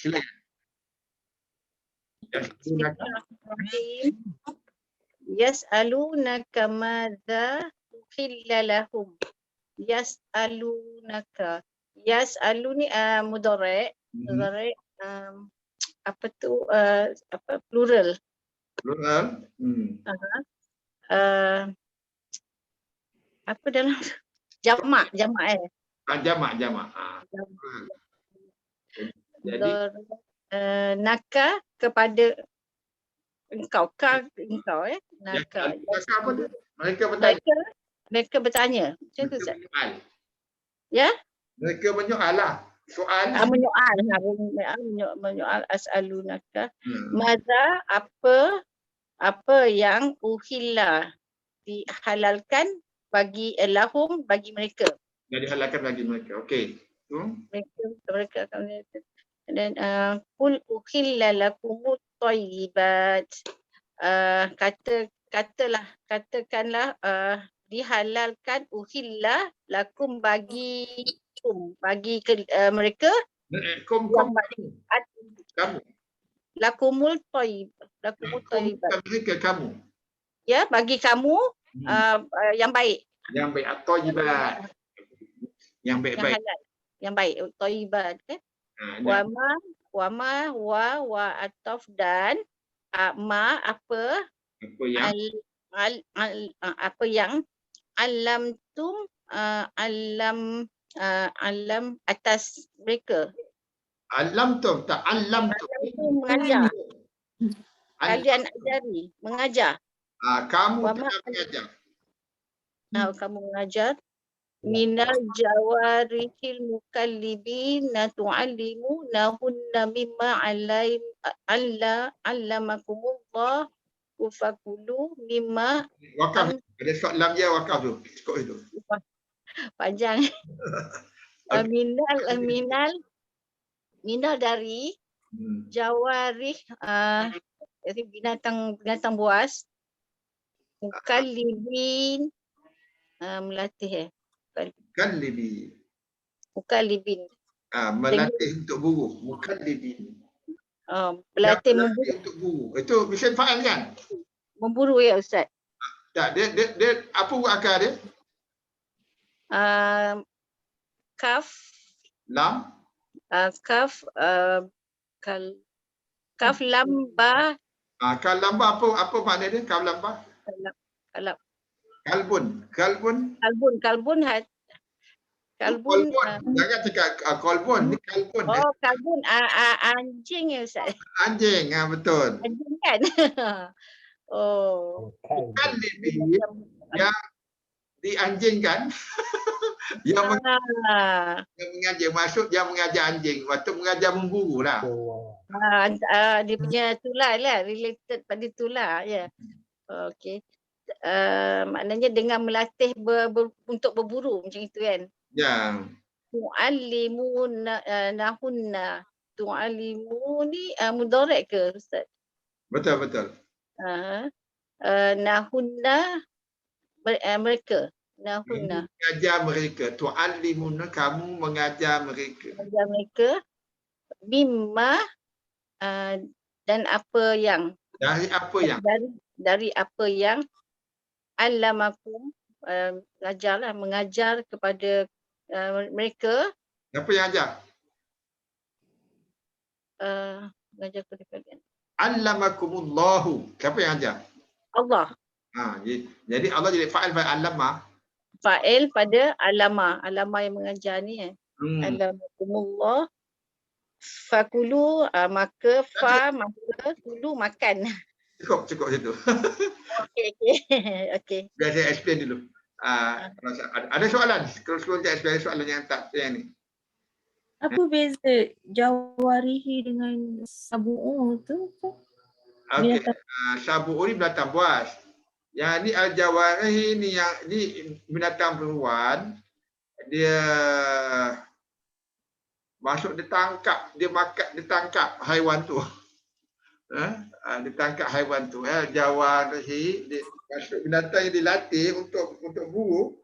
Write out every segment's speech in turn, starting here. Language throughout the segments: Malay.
Silakan. Bismillahirrahmanirrahim. Yas'alunaka madza uhilla lahum. Yas'alunaka. Yas'alu ni mudhari'. Mudhari' apa tu apa plural. Plural. Apa dalam jamak jamak Jamak. Jadi naka kepada engkau engkau naka. apa tu? Mereka bertanya. Mereka bertanya. Macam tu Ustaz. Ya? Mereka menyoal lah. Soal. Menyoal. Menyoal as'alunaka. Madza apa yang uhilla dihalalkan bagi lahum bagi mereka. Yang dihalalkan bagi mereka. Okey. Mereka akan dan qul uhilla lakumut thayyibat. Katakanlah dihalalkan uhilla lakum bagi mereka Kamu. lakumul thayyibat. Mereka kamu. Ya, bagi kamu yang baik. Yang baik atau jibat. Yang baik-baik. Yang baik thayyibat kan. Wa ataf dan ma apa yang alamtum alam atas mereka. Alamtum tak alamtum. Mengajar. Kalian ajari, mengajar. Kamu telah mengajar. Kamu mengajar. Minal jawarihil mukallibina tu'allimunahunna mimma allamakumullah fakulu mimma. Wakaf. Ada soalan dia wakaf tu. Cukup itu. Panjang. Minal dari jawarih dari binatang buas. Mukallibin melatih Mukallibin. Melatih untuk buruh. Mukallibin. Melatih memburu. Untuk buruh. Itu isim fa'il kan? Memburu ya Ustaz. Tak, dia apa buat akar dia? Kaf. Lam. Kaf lam ba. Kaf lam ba apa makna dia? Kaf lam ba? Kalbun. Jangan cakap kolbun, ni kalbun. Kalbun anjing ya Ustaz. Anjing, betul. Anjing kan? Bukan lebih yang dianjingkan. yang mengajar masuk dia mengajar anjing. Waktu mengajar memburu lah. Dia punya tulah lah, related pada tulah ya. Okey. Maknanya dengan melatih untuk berburu macam itu kan. Ya. Tu'allimunahunna. Tu'allimu ni mudhari' ke Ustaz? Betul. Nahunna mereka. Nahunna. Mengajar mereka. Tu'allimuna kamu mengajar mereka. Mengajar mereka. Mimma dan apa yang. Dari apa yang? Dari apa yang allamakum mengajar kepada mereka. Siapa yang ajar? Mengajar kepada kalian. Allamakumullahu. Siapa yang ajar? Allah. Jadi Allah jadi fa'il allama. Fa'il pada alama. Alama yang mengajar ni Allamakumullah. Fakulu maka kulu makan. Cukup situ. Okey. Biar saya explain dulu. Ada soalan? Kalau saya explain soalan yang tak yang ni. Apa beza jawarihi dengan sabu'u tu? Okey. Sabu'u ni binatang buas. Yang ni al-jawarihi ni yang ni binatang perempuan. Dia masuk ditangkap haiwan tu. Ditangkap haiwan tu. Jawarihi masuk binatang yang dilatih untuk buru.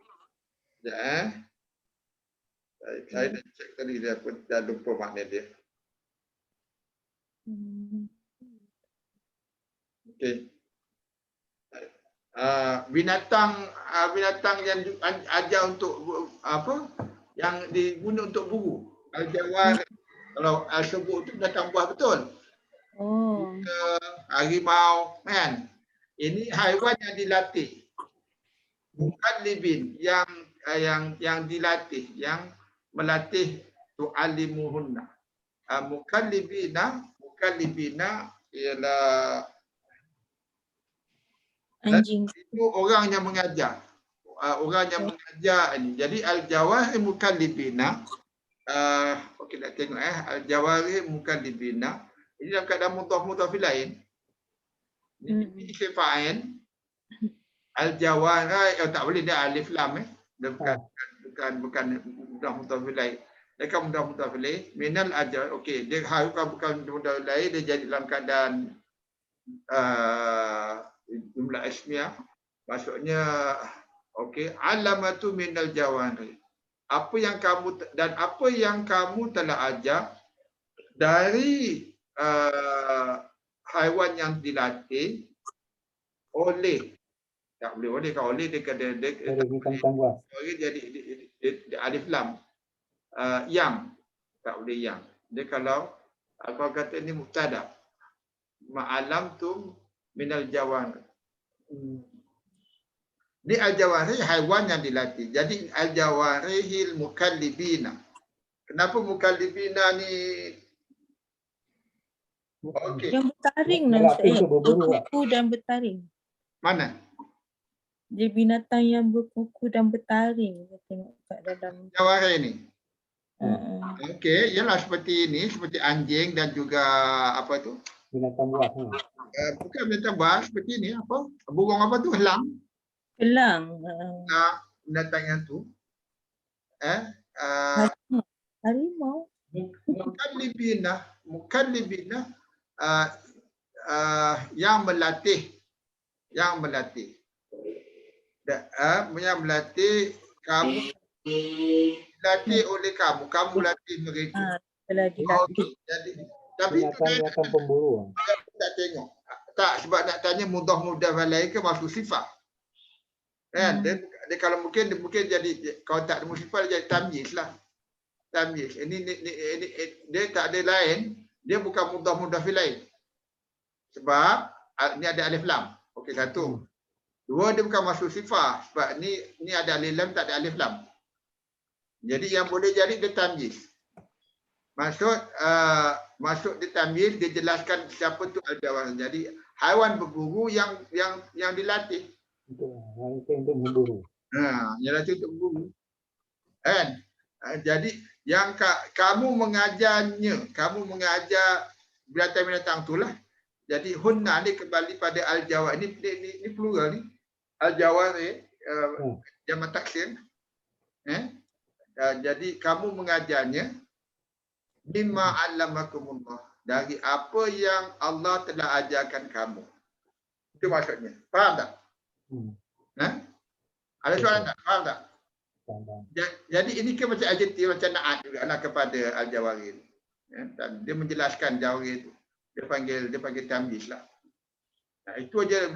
Saya dah cek tadi dia pun dah lupa makna dia. Okey. Binatang yang ajar untuk apa? Yang diguna untuk buru. Al-jawar. Kalau al-subuk tu binatang buah betul. Oh. Harimau kan. Ini haiwan yang dilatih. Mukallibin yang dilatih, yang melatih tu'allimuhunna. Mukallibina ialah Anjing. itu orang yang mengajar. Orang yang mengajar ini. Jadi al-jawahir mukallibina. Okey, nak tengok al-jawahir mukallibina. Ini dalam keadaan mudhaf lain. Ini isim fa'il. Al-jawahir tak boleh dia alif lam Dia bukan mudhaf lain. Dia kan mudhaf lain. Minal ajal. Okey, dia bukan mudhaf lain, dia jadi dalam keadaan jumlah ismiyah. Maksudnya okey, alamatu minal jawari. Apa yang kamu telah ajar dari haiwan yang dilatih oleh, tak boleh oleh, kalau oleh dia kena jadi alif lam. Yang tak boleh yang. Dia kalau kata ini mubtada. Ma'alam tu minal jawari. Ni al-jawari haiwan yang dilatih. Jadi al-jawarihil mukallibina. Kenapa mukallibina ni? Okey. Yang bertaring lah saya. Berkuku dan bertaring. Mana? Dia binatang yang berkuku dan bertaring. Saya tengok kat dalam. Jawari ni. Okey, ialah seperti ini, seperti anjing dan juga apa tu? Binatang buas. Bukan binatang buas, seperti ini apa? Burung apa tu? Elang. Elang. Binatang yang tu. Harimau. Mukallibina yang melatih. Yang melatih kamu. Dilatih oleh kamu. Kamu latih mereka. Telah dilatih. Jadi, tapi itu dia pemburu. tak tengok. Tak, sebab nak tanya mudah-mudah lain ke masuk sifat. Kan? Dia kalau mungkin jadi, kalau tak ada musifat dia jadi tamyiz lah. Tamyiz. Ini dia tak ada lain, dia bukan mudah-mudah lain. Sebab ni ada alif lam. Okey, satu. Dua, dia bukan masuk sifat. Sebab ni ada alif lam, tak ada alif lam. Jadi yang boleh jadi dia tamyiz. Masuk di tamyiz, dia jelaskan siapa tu al-jawar. Jadi haiwan berburu yang dilatih. Itu untuk memburu. Yang latih untuk berburu. Kan? Jadi yang kamu mengajar binatang-binatang itulah. Jadi hunna ni kembali pada al-jawar. Ini plural ni. Al-jawar ni jamak taksir. Jadi kamu mengajarnya mimma 'allamakumullah, dari apa yang Allah telah ajarkan kamu. Itu maksudnya. Faham tak? Ada soalan tak? Faham tak? Jadi ini kan macam adjektif, macam na'at juga lah kepada al-jawari. Dan dia menjelaskan jawari itu. Dia panggil tamyiz lah. Nah, itu aja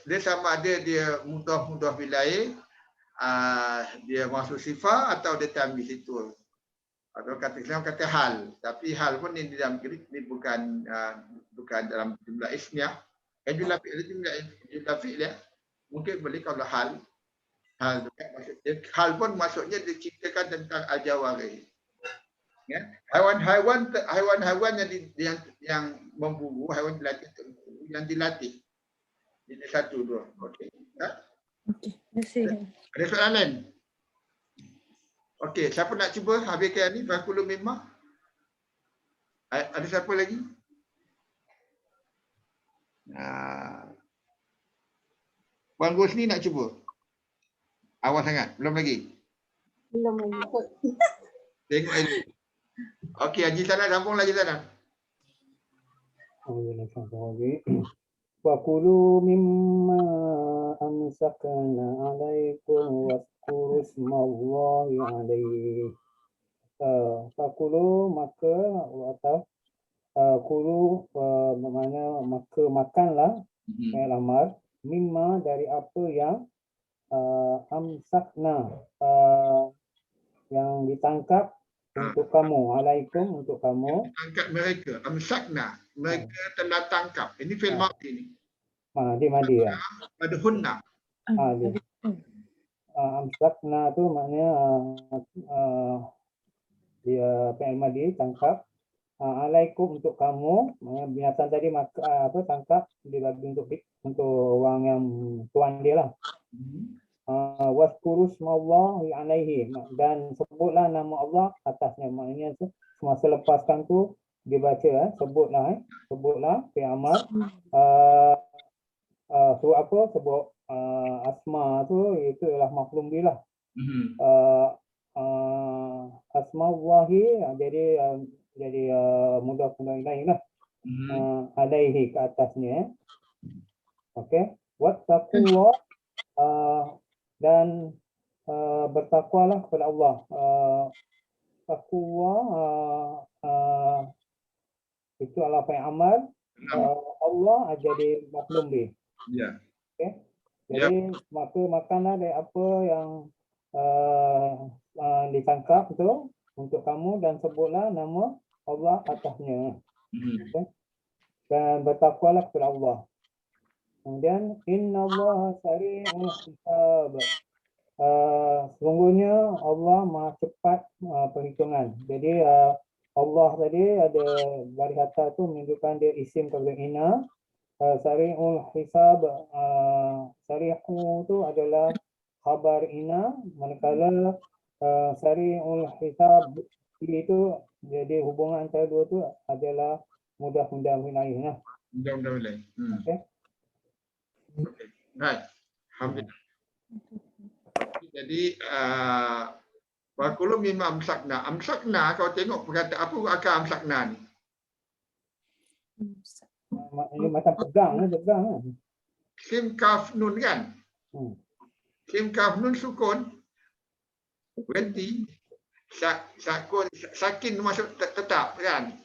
dia sama ada dia mudah wilayah, dia masuk sifat atau dia tamyiz itu. Atau kata Islam kata hal, tapi hal pun ini dalam ini bukan dalam jumlah ismiyah. Jumlah fi'il dia mungkin boleh kalau hal juga maksudnya. Hal pun maksudnya diceritakan tentang al-jawari. Ya, haiwan-haiwan yang memburu, haiwan dilatih. Ini satu dua. Okey. Okey, terima kasih. Ada soalan lain? Okey, siapa nak cuba habiskan ni? Fakulu mimma. Ada siapa lagi? Puan Gusni nak cuba? Awal sangat, belum lagi? Belum lagi. Tengok ini. Okey, Haji Sana sambung lagi sana. Fakulu mimma amsakna alaikum waskuru ismallahi alaihi. Fakulu maka atau kulu bermakna maka makanlah fi'il amar, mimma dari apa yang amsakna yang ditangkap untuk kamu, alaikum untuk kamu. Angkat mereka, amsakna, mereka telah tangkap. Ini fi'il madhi ni. Dia madi ya. Pada hunna. Dia. Amsakna tu maknanya dia fi'il madi tangkap. Alaikum untuk kamu, binatang tadi tangkap dibagi untuk orang yang tuan dia lah. Waskuru smallahi alaihi, dan sebutlah nama Allah atasnya. Maknanya semasa lepaskan tu dibaca sebutlah fi'il amar. Sebut asma tu itu ialah maf'ul bih lah. Asma Allahi jadi mudah-mudahan lain lah. Alaihi ke atasnya. Okey. Wattaqullah, dan bertakwalah kepada Allah. Taqwa itu adalah fi'il amar. Allah jadi maf'ul bih. Ya. Okay. Jadi makanlah dari apa yang ditangkap tu untuk kamu dan sebutlah nama Allah atasnya. Okay. Dan bertakwalah kepada Allah. Kemudian innallaha sari'ul hisab. Sesungguhnya Allah Maha cepat perhitungan. Jadi Allah tadi ada baris atas tu menunjukkan dia isim kepada inna. Sari'ul hisab, sari'u tu adalah khabar inna, manakala sari'ul hisab itu jadi hubungan antara dua tu adalah mudah-mudahan lain lah. Mudah-mudahan lain. Okay. Baik. Alhamdulillah. Jadi wa kullu mimma amsakna. Amsakna, kau tengok perkataan apa akal amsakna ni? Ini macam pegang. Sim kaf nun kan? Sim kaf nun sukun. Berhenti. Sakin masuk tetap kan?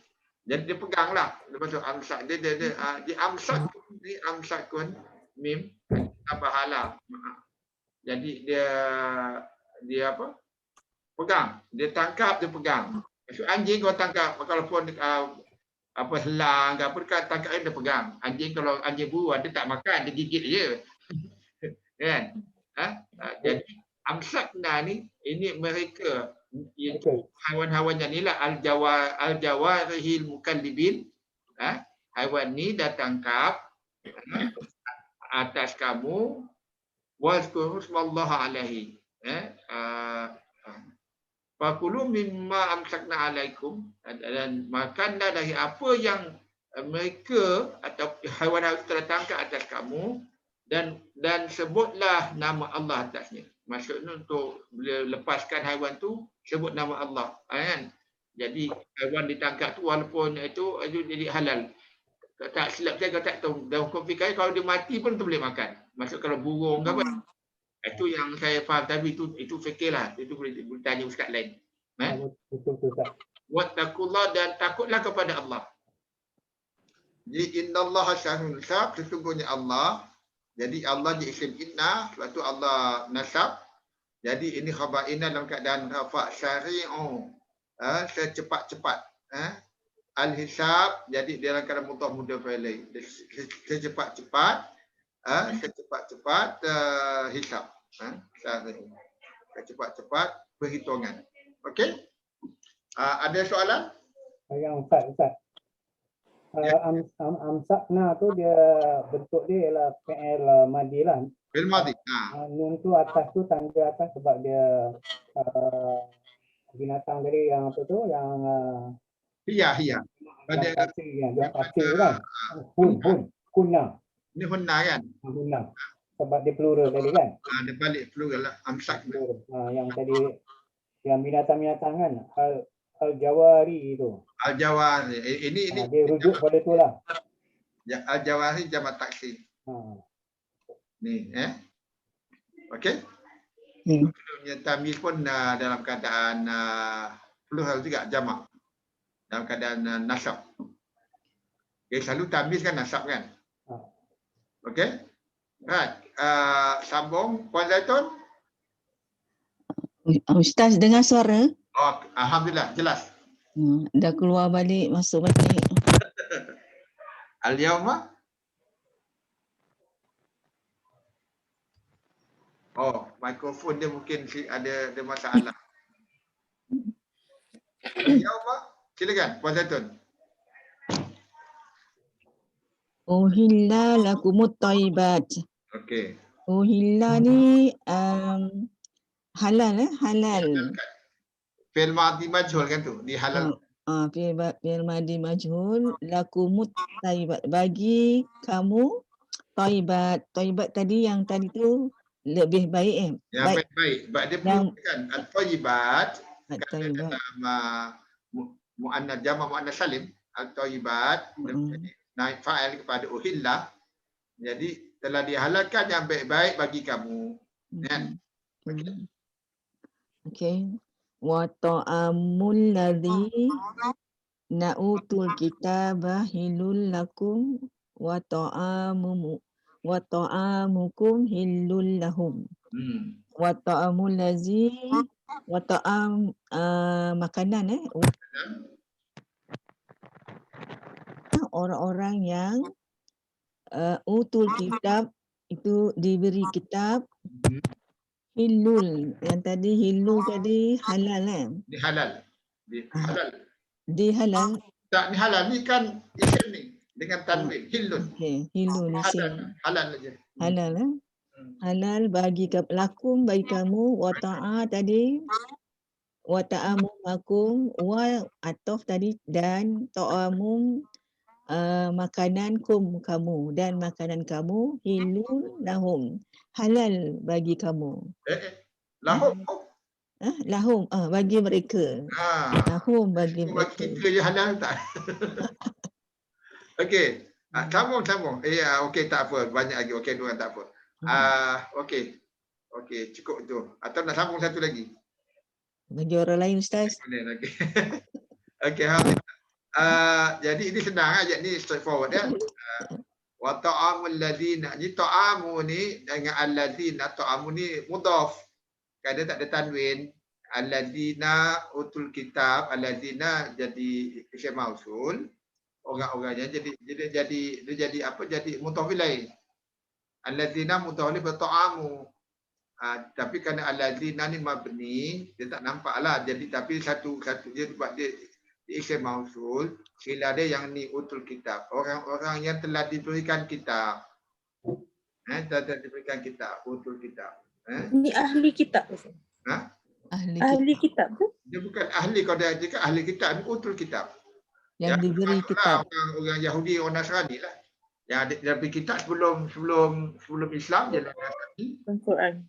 Jadi dia peganglah. Dia masuk amsak. Dia amsak ni amsakun mim tambah hala. Jadi dia apa? Pegang. Dia tangkap, dia pegang. Maksud anjing kau tangkap, walaupun apa helang ke apa dekat tangkap dia pegang. Anjing kalau anjing buruan dia tak makan, dia gigit je. Kan? Jadi amsakna ni ini mereka iaitu haiwan-haiwan yang inilah al-jawarihil mukallibin. Haiwan ni dah tangkap atas kamu wazkuru smallaha alaihi. Fakulu mimma amsakna alaikum, dan makanlah dari apa yang mereka atau haiwan-haiwan telah tangkap atas kamu, dan sebutlah nama Allah atasnya. Maksudnya untuk lepaskan haiwan tu sebut nama Allah, kan? Jadi haiwan ditangkap tu walaupun itu jadi halal. Tak silap saya kau tak tahu dalam hukum fikih kalau dia mati pun tu boleh makan. Maksud kalau burung ke apa. Itu yang saya faham, tapi itu fikir lah. Itu boleh tanya ustaz lain. Betul. Wattaqullah, dan takutlah kepada Allah. Jadi innallaha syarul hisab, sesungguhnya Allah. Jadi Allah di isim inna, sebab tu Allah nasab. Jadi ini khabar inna dalam keadaan rafa' syari'u. Secepat-cepat. Al-hisab, jadi dia dalam keadaan mudah fi'il. Secepat-cepat. Secepat-cepat hisab. Secepat-cepat perhitungan. Okey? Ada soalan? Yang Ustaz. Amsakna tu dia bentuk dia ialah fi'il madi lah. Fi'il madhi. Nun tu atas tu tanda atas sebab dia binatang tadi yang apa tu yang Hiya. Pada yang kacil kan. Kunna. Ini hunna kan? Hunna. Sebab dia plural tadi kan. Dia balik plural lah. Amsak. Yang tadi yang binatang-binatang kan. Al-Jawari itu. Al-Jawari. Ini dia rujuk pada tu lah. Al-Jawari jamak taksir. Ni, okey? Tamyiz pun dalam keadaan plural juga, jamak. Dalam keadaan nasab. Okay, selalu tamyiz kan nasab kan? Okey. Right. Sambung Puan Zaitun. Ustaz dengar suara? Oh, alhamdulillah jelas. Dah keluar balik, masuk balik. Al-yauma. Oh, mikrofon dia mungkin ada masalah. Al-yauma. Silakan Puan Zaitun. Uhilla lakumut thayyibat. Okey. Uhilla ni halal halal. Fi'il madhi majhul kan tu, dihalal. Fi'il madhi majhul lakumut thayyibat. Bagi kamu thayyibat. Thayyibat tadi yang tadi tu lebih baik Yang baik. baik. Sebab dia Yang perlukan at-thayyibat kerana thayyibat. dalam muannats jamak muannats salim at-thayyibat naik fa'il kepada uhillah. Jadi telah dihalalkan yang baik-baik bagi kamu. Kan? Okey. Wa ta'amul ladzi na'utul kitaba hilul lakum wa ta'amukum hilul lahum. Wa ta'amul ladzi wa ta'am makanan orang-orang yang utul kitab itu diberi kitab hilul. Yang tadi hilul tadi halal Ni halal. Halal. Di halal. Tak, ni halal ni kan isim ni dengan tanwin hilun. Okey, hilul isim. Halal aja. Halal halal bagi lakum bagi kamu wa ta'a tadi wa ta'amukum wa atof tadi dan ta'amum makanan kamu dan makanan kamu hilul lahum halal bagi kamu. Lahum. Lahum bagi mereka. Lahum bagi mereka. Kita je halal tak? Okey. Sambung. Okey tak apa. Banyak lagi. Okey, dua tak apa. Okey. Okey, cukup tu. Atau nak sambung satu lagi? Bagi orang lain Ustaz. Okey. Okey, jadi ini senang aja ni straightforward ya. Wa ta'amul ladzina. Ni ta'amu ni dengan alladzina, ta'amu ni mudhaf. Kan dia tak ada tanwin. Alladzina utul kitab, alladzina jadi isim mausul. Orang-orangnya jadi apa? Jadi mudhaf ilaih. Alladzina mudhaf li ta'amu. Tapi kerana alladzina ni mabni, dia tak nampaklah. Jadi tapi satu dia buat dia isim mausul, sila dia yang ni utul kitab. Orang-orang yang telah diberikan kitab. Telah diberikan kitab, utul kitab. Ini ahli kitab. Ahli kitab tu? Dia bukan ahli, kalau dia cakap ahli kitab, ni utul kitab. Yang diberi kitab. Orang Yahudi, orang Nasrani lah. Yang ada diberi kitab sebelum Islam je lah. Quran.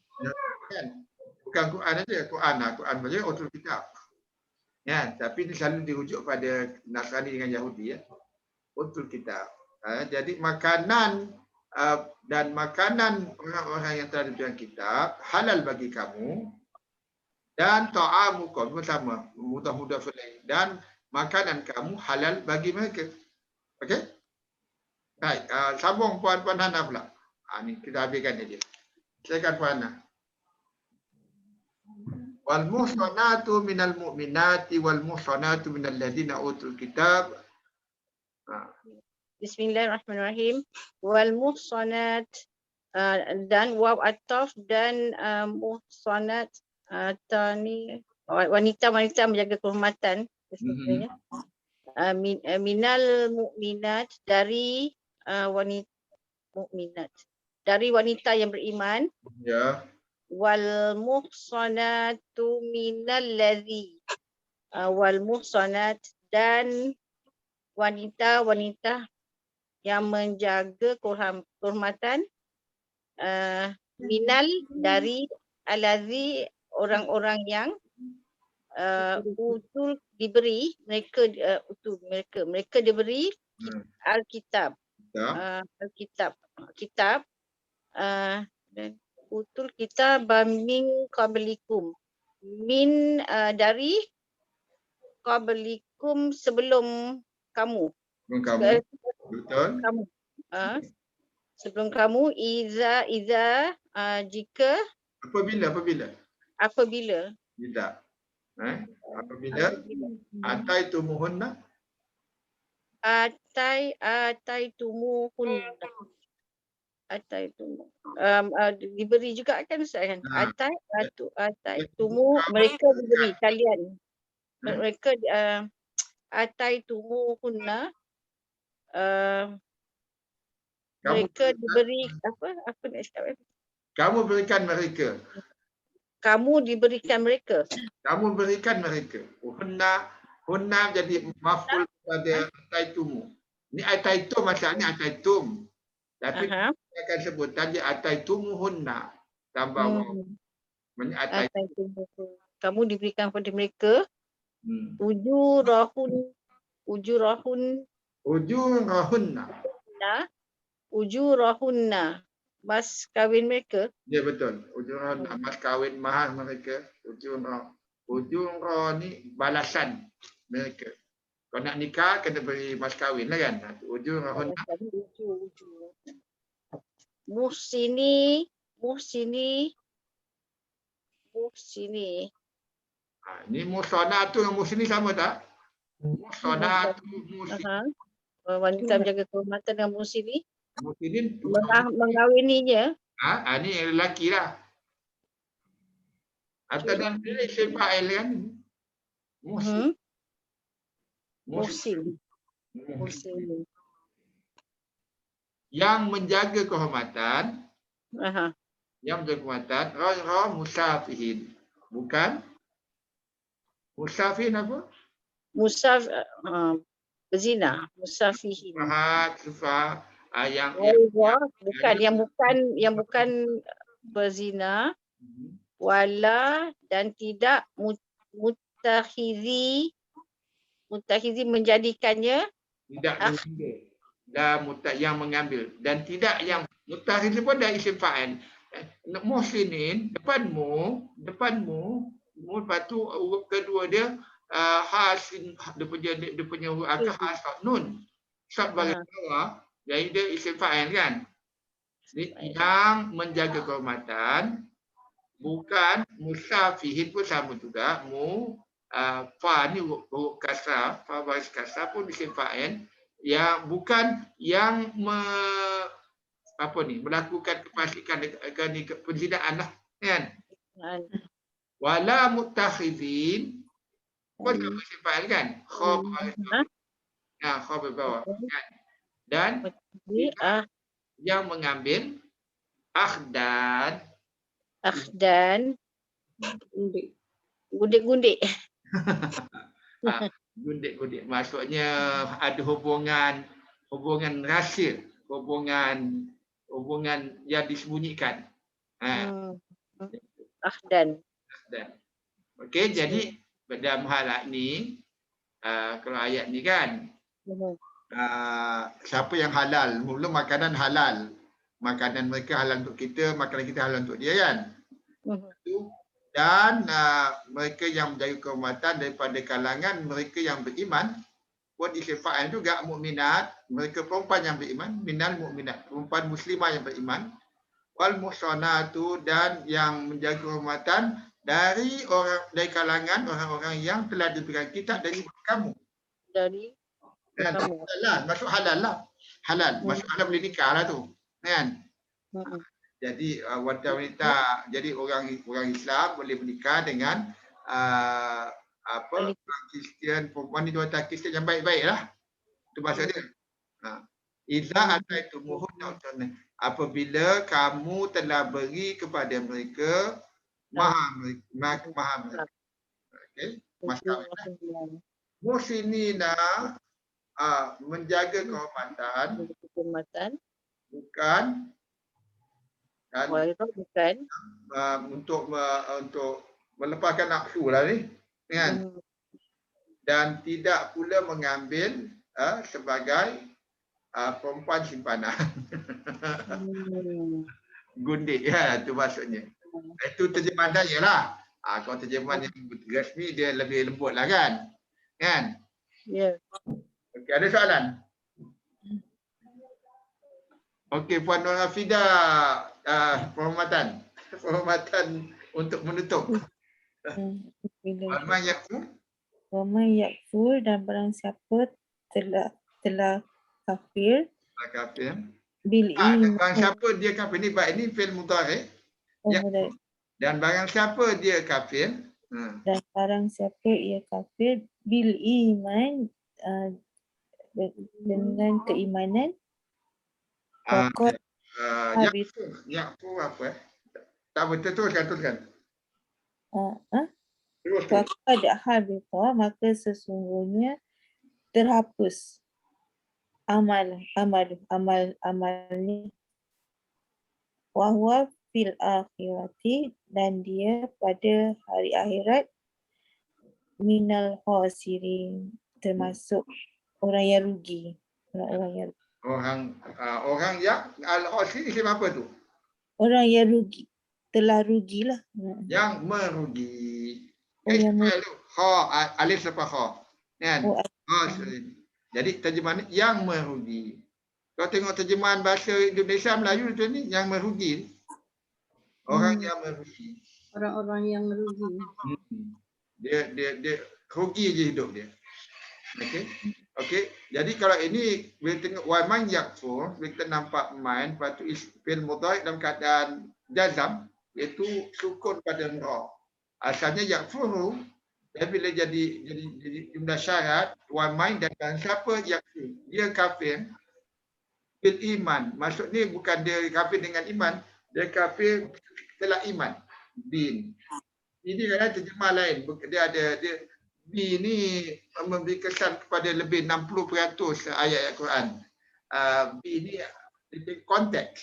Bukan Quran aja, Quran saja utul kitab. Ya, tapi ini selalu dirujuk pada Nasrani dengan Yahudi ya. Utul kitab. Jadi makanan dan makanan orang-orang yang telah diberikan kitab halal bagi kamu dan ta'amukum sama mudah-mudah fi'il dan makanan kamu halal bagi mereka. Okey? Baik, sambung Puan Hana pula. Ni kita habiskan aja. Silakan Puan Hana. Wal muhsanatu minal mu'minati wal muhsanatu minal ladzina utul kitab. Bismillahirrahmanirrahim. Wal muhsanat dan waw ataf dan muhsanat tani wanita-wanita menjaga kehormatan sebenarnya. Minal mu'minat dari wanita mukminat, dari wanita yang beriman. Ya. Wal muhsanatu minal ladzi wal muhsanat dan wanita-wanita yang menjaga kehormatan minal dari alladzi orang-orang yang utul diberi mereka mereka diberi Alkitab. Kitab dan utul kitab min qablikum min dari qablikum sebelum kamu. Betul. Kamu. Sebelum kamu jika apabila Tidak. Apabila ataitumuhunna ataitumuhunna. Diberi juga kan Ustaz kan? Ataitumu mereka diberi kalian. Mereka ataitumuhunna mereka diberi apa nak cakap? kamu berikan mereka. Kamu diberikan mereka. Kamu berikan mereka. Hunna jadi maf'ul pada ataitumu. Ini ataitum masalahnya ataitum. Tapi kita akan sebut tadi ataitumuhunna. Tambah waw. Kamu diberikan kepada mereka ujurahunna mas kahwin mereka. Ya betul. Ujurahunna mas kahwin mahar mereka. Ujurah ni balasan mereka. Kalau nak nikah kena beri mas kahwin lah kan. Ujurahunna. Muhsini. Ni muhsanatu dengan muhsini sama tak? Muhsanatu muhsini. Wanita menjaga kehormatan dengan muhsini. Muhsinin Mengawininya. ni lelaki lah. Atau dalam diri isim fa'il kan? Muhsin. Yang menjaga kehormatan. Yang menjaga kehormatan. Ghayra musafihin. Bukan? Musafihin apa? Berzina. Musafihin. Yang bukan berzina. Wala dan tidak mutakhizi menjadikannya tidak mengambil dan yang mengambil dan tidak yang mutakhizi pun dah isim fa'il. Muhsinin depanmu lepas tu huruf kedua dia hasin dia punya huruf khas nun sat bagi bawah jadi dia isim fa'il kan. Yang menjaga kehormatan. Bukan musafihin pun sama juga. Fa ni huruf kasrah, fa baris kasrah pun isim fa'il. Yang bukan yang melakukan kefasikan penzinaan lah kan. Wala mutakhizin pun sama isim fa'il kan. Kha baris kha berbawah kan. Dan yang mengambil akhdan gundik-gundik. Gundik-gundik maksudnya ada hubungan rahsia, hubungan yang disembunyikan. Akhdan. Okey, jadi dalam hal ni kalau ayat ni kan siapa yang halal, mula makanan halal. Makanan mereka halal untuk kita, makanan kita halal untuk dia kan. Dan mereka yang menjaga kehormatan daripada kalangan mereka yang beriman pun isim fa'il juga mukminat, mereka perempuan yang beriman, minal mukminat, perempuan muslimah yang beriman, wal muhsanatu dan yang menjaga kehormatan dari kalangan orang-orang yang telah diberikan kitab dari kamu. Masuk halal lah. Masuk halal boleh nikah lah tu. Kan? Jadi wanita jadi orang Islam boleh menikah dengan orang Kristian, perempuan wanita Kristian yang baik-baik lah. Itu maksud dia. Iza ataitumuhunna apabila kamu telah beri kepada mereka mahar mereka. Okey, mas kahwin. Muhsinina menjaga kehormatan bukan kan untuk melepaskan nafsu lah ni kan, dan tidak pula mengambil sebagai perempuan simpanan. Gundik ya, tu maksudnya. Itu terjemahan saya lah. Kalau terjemahan yang rasmi dia lebih lembut lah kan. Kan? Ya. Okey, ada soalan? Okey, Puan Nur Hafida, penghormatan. Penghormatan untuk menutup. Waman yakfur. Waman yakfur dan barang siapa telah kafir Kafir. bil Barang iman. siapa dia kafir ni, ini fi'il mudhari. Yakfur. Dan barang siapa dia kafir. Dan barang siapa ia kafir bil iman dengan keimanan Wakot habis Yakfur apa? Tak betul, teruskan. Teruskan. Wakot habita, maka sesungguhnya terhapus amalnya. Wahwa fil akhirati, dan dia pada hari akhirat minal khasirin, termasuk orang yang rugi. Orang yang al-khasir isim apa tu? Orang yang rugi, telah rugilah. Yang merugi. Yang Alif lepas kha. Kan? Jadi terjemahan yang merugi. Kalau tengok terjemahan bahasa Indonesia Melayu macam ni, yang merugi. Orang yang merugi. Orang-orang yang merugi. Dia rugi je hidup dia. Okey. Jadi kalau ini kita tengok waman yakfur, kita nampak main, lepas tu fi'il mudhari dalam keadaan jazam, iaitu sukun pada ra. Asalnya yakfuru, dan bila jadi jumlah syarat waman dan siapa yakfur, dia kafir bil iman. Maksud ni bukan dia kafir dengan iman, dia kafir telah iman. Bin. Ini kan terjemah lain. Dia B ni memberi kesan kepada lebih 60% ayat Al-Quran. B ni konteks.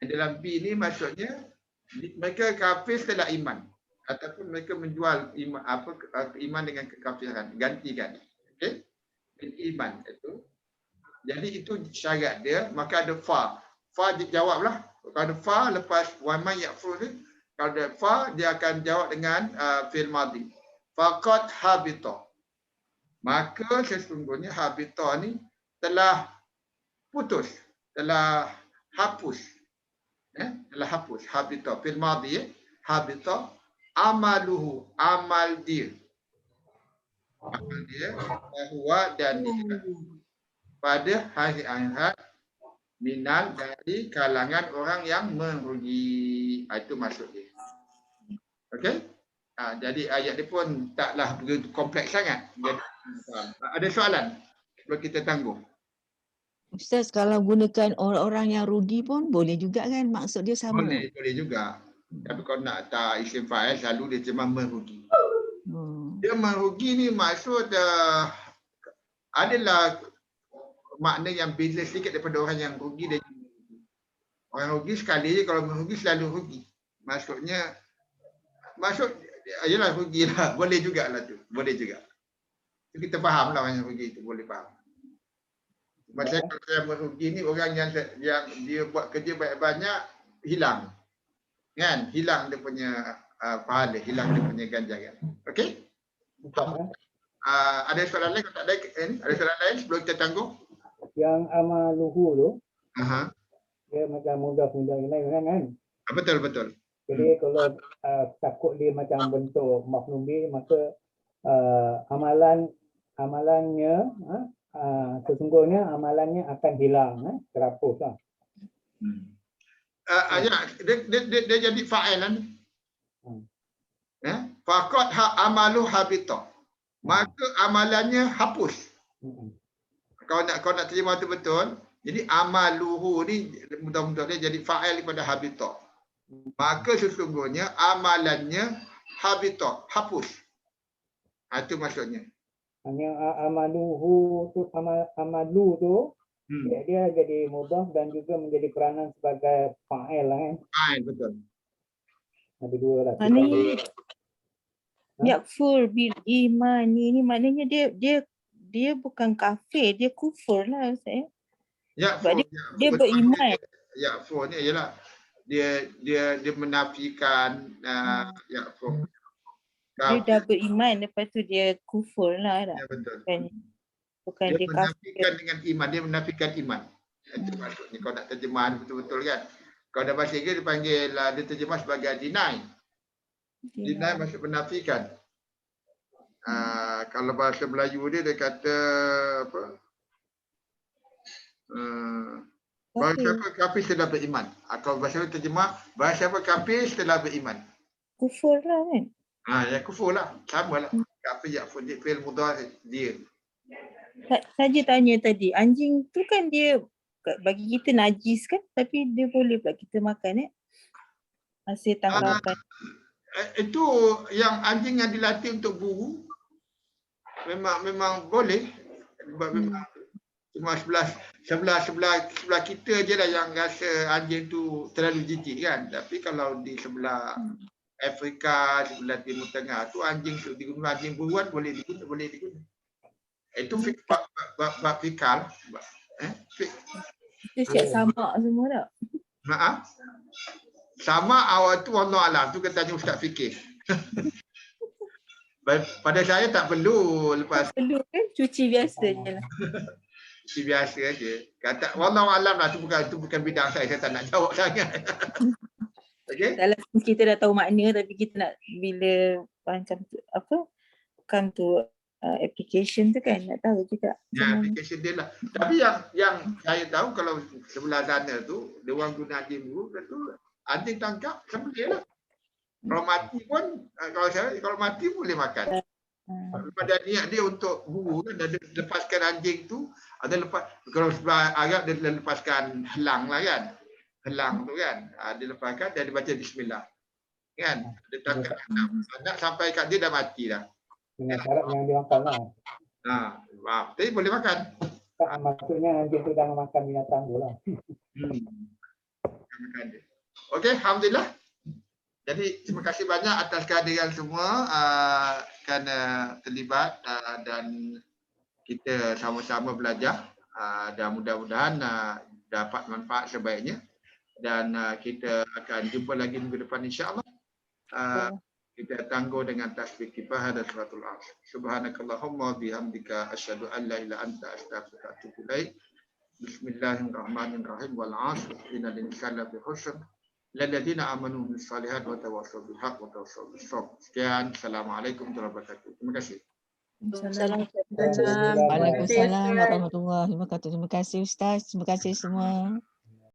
Dalam B ni maksudnya mereka kafir setelah iman, ataupun mereka menjual iman dengan kekafiran, gantikan. Okey? Iman itu. Jadi itu syarat dia, maka ada fa. Fa dijawablah. Kalau ada fa lepas waman yakfur ni, kalau ada fa dia akan jawab dengan fi'il madhi. Faqad habita. Maka sesungguhnya habita ni telah putus, telah hapus. Telah hapus. Habita fil madhi, habita amaluhu, amal dia. Amal dia bahwa dan dia pada hari akhirat minal, dari kalangan orang yang merugi. Itu maksud dia. Okey? Jadi ayat dia pun taklah begitu kompleks sangat. Jadi, ada soalan sebelum kita tangguh? Ustaz, kalau gunakan orang-orang yang rugi pun boleh juga kan? Maksud dia sama. Boleh juga. Tapi kalau nak tak isim fa'il, selalu dia cuma merugi. Dia merugi ni maksud adalah makna yang beza sedikit daripada orang yang rugi dan orang rugi sekali je, kalau merugi selalu rugi. Maksudnya yalah rugilah, boleh jugalah tu, boleh juga. Kita fahamlah orang yang rugi itu, boleh faham. Macam kalau saya merugi ni orang yang dia buat kerja banyak-banyak hilang. Kan? Hilang dia punya pahala, hilang dia punya ganjaran. Okey? Ada soalan lain? Kalau tak ada, ada soalan lain sebelum kita tangguh? Yang amaluhu tu, Aha. dia macam mudah-mudah yang lain kan? Betul. Jadi kalau takut dia macam bentuk maf'ul bih, maka amalannya sesungguhnya amalannya akan hilang, terhapus lah. Dia jadi fa'ilan. Faqad amalu habita. Maka amalannya hapus. Kau nak terjemah tu betul. Jadi amaluhu ni mudah-mudah dia jadi fa'il daripada habita. Maka sesungguhnya amalannya habita, hapus. Itu maksudnya. Hanya amaluhu tu, amalu tu dia jadi mudhaf dan juga menjadi peranan sebagai fa'il lah kan. Fa'il, betul. Ada dua lah. yakfur bil iman ni maknanya dia bukan kafir, dia kufur lah Ustaz. Dia beriman. Yakfur ni ialah dia menafikan yakfur. Dia dah beriman, lepas tu dia kufur lah. Ya, betul. Bukan Dia dia menafikan kafir. dengan iman, dia menafikan iman. Itu maksudnya kau nak terjemahan betul-betul kan. Kalau dalam bahasa Inggeris dipanggil, dia terjemah sebagai deny. Deny maksud menafikan. Kalau bahasa Melayu dia kata apa? Bahasa siapa kafir setelah beriman. Kalau bahasa terjemah, bahasa siapa kafir setelah beriman. Kufur lah kan. Ya kufur lah. Sama lah. Kafir yakfur dia fi'il mudhari dia. Saja tanya tadi, anjing tu kan dia bagi kita najis kan, tapi dia boleh pula kita makan hasil tangkapan. Itu yang anjing yang dilatih untuk buru memang boleh. Memang cuma sebelah kita je lah yang rasa anjing tu terlalu jijik kan. Tapi kalau di sebelah Afrika, sebelah Timur Tengah tu anjing tu digunakan anjing buruan boleh diguna. Itu bab fikal. Kita siap samak semua tak? Maaf. Sama awal tu Allah alam tu kata Ustaz fikir. Pada saya tak perlu lepas. Perlu kan cuci biasa je lah. Cuci biasa aja. Kata wallahu alam lah tu bukan bidang saya tak nak jawab sangat. Okey. Dalam kita dah tahu makna tapi kita nak bila macam tu apa? Come to application tu kan nak tahu juga. Ya, application dia lah. Tapi yang saya tahu kalau sebelah sana tu dia orang guna anjing buru tu anjing tangkap sembelih lah. Kalau mati pun kalau mati boleh makan. Pada niat dia untuk buru kan dia lepaskan anjing tu ada lepas kalau sebelah Arab dia lepaskan helang lah kan. Helang tu kan. Dia lepaskan dan dia baca bismillah. Kan? Dia tangkap anak sampai kat dia dah mati dah. Dengan syarat yang dimakan lah. Tapi boleh makan. Tak, maksudnya anjing tu dah makan binatang tu lah. Makan dia. Okey, alhamdulillah. Jadi terima kasih banyak atas kehadiran semua kerana terlibat dan kita sama-sama belajar dan mudah-mudahan dapat manfaat sebaiknya dan kita akan jumpa lagi minggu depan insya-Allah. Kita tangguh dengan tasbih kifayah dan suratul asr. Subhanakallahumma bihamdika asyhadu an la ilaha illa anta astaghfiruka wa atubu ilaik. Bismillahirrahmanirrahim wal 'asr innal insana lafi khusr illal ladzina amanu bis salihat wa tawassaw bil haqq wa tawassaw bis sabr. Sekian, assalamualaikum warahmatullahi wabarakatuh. Terima kasih. Waalaikumsalam warahmatullahi wabarakatuh. Terima kasih Ustaz. Terima kasih semua.